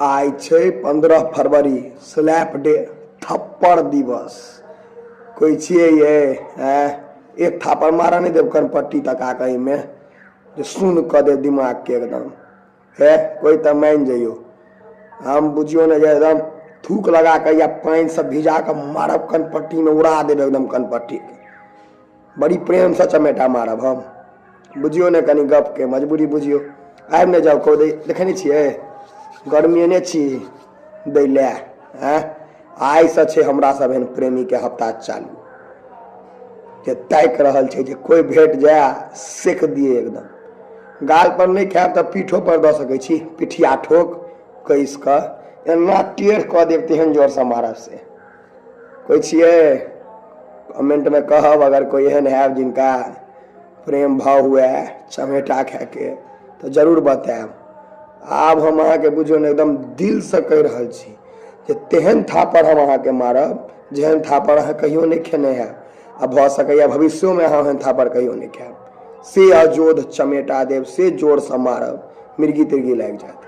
आई छे 15 फरवरी slab day थप्पड़ दिवस। कोई छिए ये एक थापड़ मारा नहीं देव कनपट्टी तक आ कहीं में जो सुन क दे दिमाग के एकदम है। कोई तो मान जाइयो हम बुझियो ने एकदम थूक लगा के या पानी से भिजा के मारब कनपट्टी में उड़ा देव एकदम कनपट्टी के बड़ी प्रेम से चमेटा मारब हम बुझियो ने कनी गप के मजबूरी बुझियो आब ने जाओ को देखने छिए गर्मी ने छी दै ले आई से छे हमरा सब एहन प्रेमी के हफ्ता चालू जे ताक रहल छे जे कोई भेट जाए सेक दिए एकदम गाल पर नहीं खाब तो पीठो पर द सके छी पिठिया ठोक कैस क एना टेढ़ क देव तेहन जोर से मारब से कोई छिए कमेंट में कहब अगर कोई एहन है जिनका प्रेम भाव हुआ चमेटा खा के तो जरूर बताएब। आब हम अहाँ के बुझियो ने एकदम दिल से कह रहल छी जे तेहन थापड़ हम अहाँ के मारब जेहन थापड़ अहाँ कहियो नहीं खेने है आ भ सकैया भविष्यों में अहाँ थापड़ कहियो नहीं खाएब से अजोध चमेटा देव से जोर से मारब मिर्गी तिर्गी लाग जात।